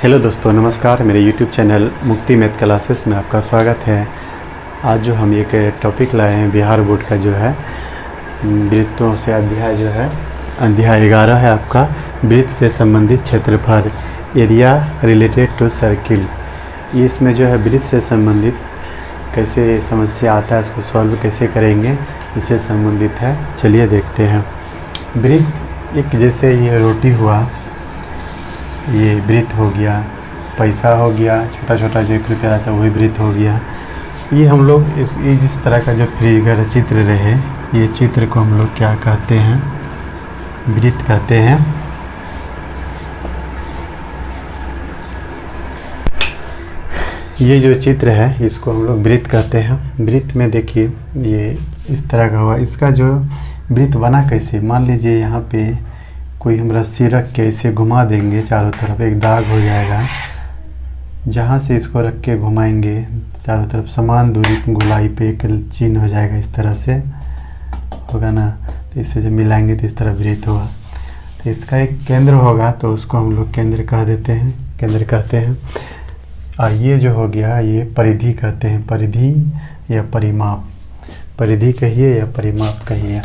Hello दोस्तों, नमस्कार। मेरे YouTube चैनल मुक्ति मैथ क्लासेस में आपका स्वागत है। आज जो हम एक टॉपिक लाए हैं बिहार बोर्ड का जो है वृत्तों से अध्याय जो है अध्याय 11 है आपका, वृत्त से संबंधित क्षेत्रफल, एरिया रिलेटेड टू सर्किल। इसमें जो है वृत्त से संबंधित कैसे समस्या आता है, इसको सॉल्व कैसे करेंगे, इससे संबंधित है। चलिए देखते हैं। वृत्त एक जैसे ये रोटी हुआ, ये वृत्त हो गया, पैसा हो गया, छोटा छोटा जो 1 रुपया रहता है वही वृत्त हो गया। ये हम लोग इस तरह का जो फिगर चित्र रहे, ये चित्र को हम लोग क्या कहते हैं, वृत्त कहते हैं। ये जो चित्र है इसको हम लोग वृत्त कहते हैं। वृत्त में देखिए ये इस तरह का हुआ। इसका जो वृत्त बना कैसे, मान लीजिए यहाँ पे कोई हम रस्सी रख के इसे घुमा देंगे, चारों तरफ एक दाग हो जाएगा। जहाँ से इसको रख के घुमाएंगे चारों तरफ समान दूरी गोलाई पे एक चिन्ह हो जाएगा, इस तरह से होगा ना। तो इसे जब मिलाएंगे तो इस तरह वृत्त होगा। तो इसका एक केंद्र होगा, तो उसको हम लोग केंद्र कह देते हैं, केंद्र कहते हैं। और ये जो हो गया ये परिधि कहते हैं, परिधि या परिमाप, परिधि कहिए या परिमाप कहिए।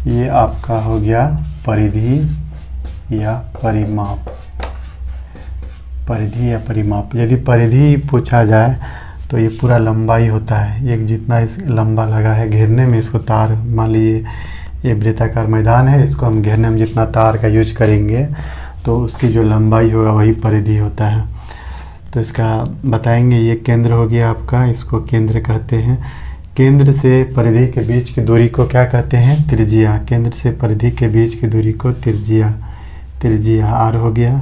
ये आपका हो गया परिधि या परिमाप, परिधि या परिमाप। यदि परिधि पूछा जाए तो ये पूरा लंबाई होता है, एक जितना इस लंबा लगा है घेरने में इसको तार, मान लीजिए ये वृत्ताकार मैदान है, इसको हम घेरने में जितना तार का यूज करेंगे तो उसकी जो लंबाई होगा वही परिधि होता है। तो इसका बताएंगे। ये केंद्र हो गया आपका, इसको केंद्र कहते हैं। केंद्र से परिधि के बीच की दूरी को क्या कहते हैं, त्रिज्या। केंद्र से परिधि के बीच की दूरी को त्रिज्या, त्रिज्या आर हो गया।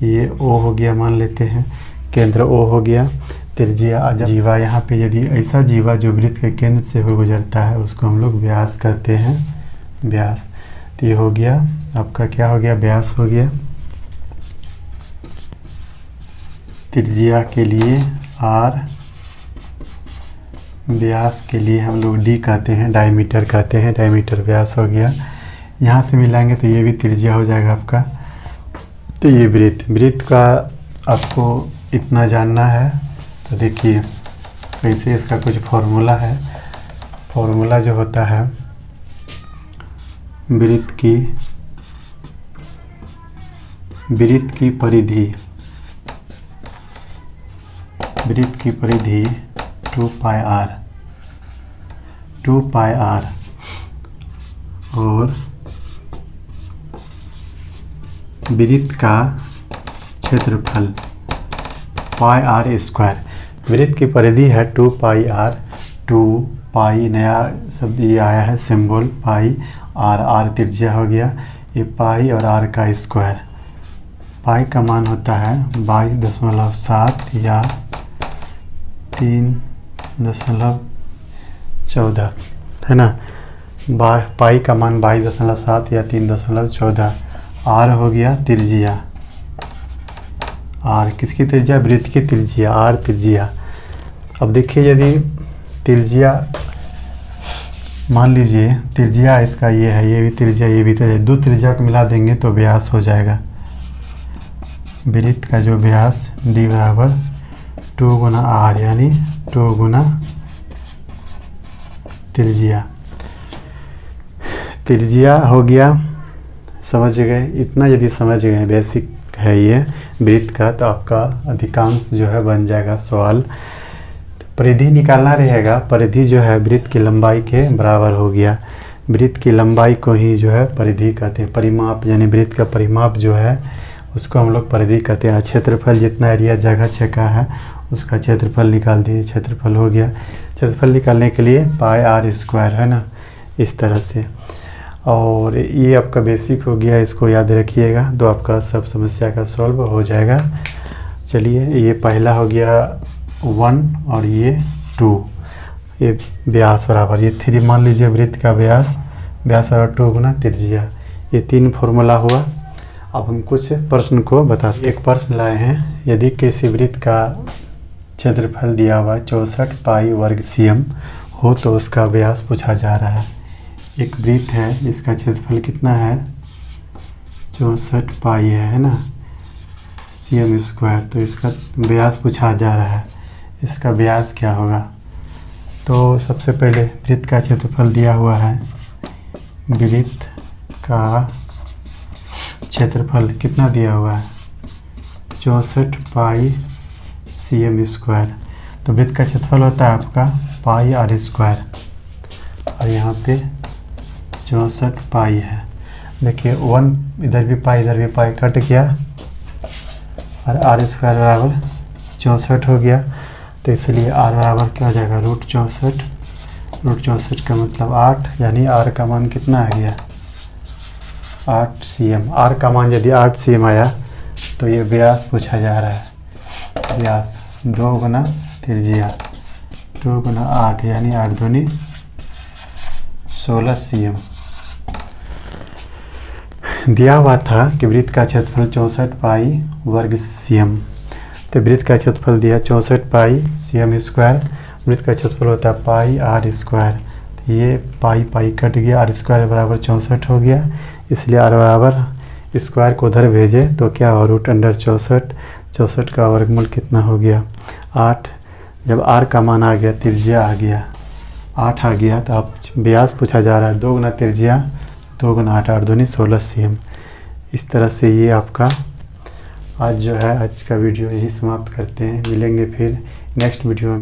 ये ओ हो गया, मान लेते हैं केंद्र ओ हो गया, त्रिज्या जीवा। यहाँ पे यदि ऐसा जीवा जो वृत्त के केंद्र से हो गुजरता है उसको हम लोग व्यास कहते हैं, व्यास। तो ये हो गया आपका, क्या हो गया, व्यास हो गया। त्रिज्या के लिए आर, व्यास के लिए हम लोग डी कहते हैं, डायमीटर कहते हैं, डायमीटर व्यास हो गया। यहाँ से मिलाएंगे तो ये भी त्रिज्या हो जाएगा आपका। तो ये वृत्त, वृत्त का आपको इतना जानना है। तो देखिए कैसे, इसका कुछ फॉर्मूला है। फॉर्मूला जो होता है वृत्त की परिधि, वृत्त की परिधि 2 पाई आर, 2 पाई आर, और वृत्त का क्षेत्रफल पाई आर स्क्वायर। वृत्त की परिधि है 2 पाई आर, 2 पाई नया शब्द ये आया है सिंबल पाई, आर, आर त्रिज्या हो गया, ये पाई और आर का स्क्वायर। पाई का मान होता है 22.7 या 3.14 है ना। पाई का मान 22.7 या 3.14। आर हो गया त्रिज्या, आर किसकी त्रिज्या, वृत्त की त्रिज्या, आर त्रिज्या। अब देखिए यदि त्रिज्या, मान लीजिए त्रिज्या इसका ये है, ये भी त्रिज्या, ये भी त्रिज्या, दो त्रिज्या को मिला देंगे तो व्यास हो जाएगा। वृत्त का जो व्यास डी बराबर 2 गुना आर, यानी 2 गुना त्रिज्या। त्रिज्या हो गया, समझ गए। इतना यदि समझ गए, बेसिक है ये वृत्त का, तो आपका अधिकांश जो है बन जाएगा सवाल। तो परिधि निकालना रहेगा। परिधि जो है वृत्त की लंबाई के बराबर हो गया। वृत्त की लंबाई को ही जो है परिधि कहते हैं। परिमाप यानी वृत्त का परिमाप जो है उसको हम लोग परिधि कहते हैं। क्षेत्रफल जितना एरिया जगह छेका है उसका क्षेत्रफल निकाल दिए, क्षेत्रफल हो गया। क्षेत्रफल निकालने के लिए पाई आर स्क्वायर है ना, इस तरह से। और ये आपका बेसिक हो गया, इसको याद रखिएगा, तो आपका सब समस्या का सॉल्व हो जाएगा। चलिए ये पहला हो गया 1 और ये 2, ये व्यास बराबर ये 3, मान लीजिए वृत्त का व्यास, व्यास बराबर 2 गुना त्रिज्या। ये 3 फॉर्मूला हुआ। अब हम कुछ प्रश्न को बता, एक प्रश्न लाए हैं। यदि किसी वृत्त का क्षेत्रफल दिया हुआ 64 पाई वर्ग सीएम हो तो उसका व्यास पूछा जा रहा है। एक वृत्त है जिसका क्षेत्रफल कितना है 64 पाई है ना, cm स्क्वायर। तो इसका व्यास पूछा जा रहा है, इसका व्यास क्या होगा। तो सबसे पहले वृत्त का क्षेत्रफल दिया हुआ है, वृत्त का क्षेत्रफल कितना दिया हुआ है, 64 पाई cm स्क्वायर। तो वृत्त का क्षेत्रफल होता है आपका पाई r स्क्वायर, और यहाँ पे 64 पाई है। देखिए 1 इधर भी पाई कट गया, और r स्क्वायर बराबर 64 हो गया। तो इसलिए r बराबर क्या हो जाएगा, √64। √64 का मतलब 8, यानी r का मान कितना आ गया, 8 cm। r का मान यदि 8 cm आया तो ये व्यास पूछा जा रहा है। व्यास 2 गुना त्रिज्या, 2 गुना 8, यानी 8 दूनी 16 cm। दिया हुआ था कि वृत्त का क्षेत्रफल 64 पाई वर्ग cm। तो वृत्त का क्षेत्रफल दिया 64 पाई cm स्क्वायर। वृत्त का क्षेत्रफल होता है पाई r स्क्वायर। तो ये पाई कट गया, r स्क्वायर बराबर 64 हो गया। इसलिए r बराबर स्क्वायर को उधर भेजे तो क्या हो, √64। 64 का वर्गमूल कितना हो गया, 8। जब r का मान आ गया, त्रिज्या आ गया 8 आ गया, तो अब व्यास पूछा जा रहा है 2 गुना त्रिज्या, 2 गुना 8, 8 दूनी 16 cm। इस तरह से ये आपका आज जो है, आज का वीडियो यही समाप्त करते हैं। मिलेंगे फिर नेक्स्ट वीडियो में।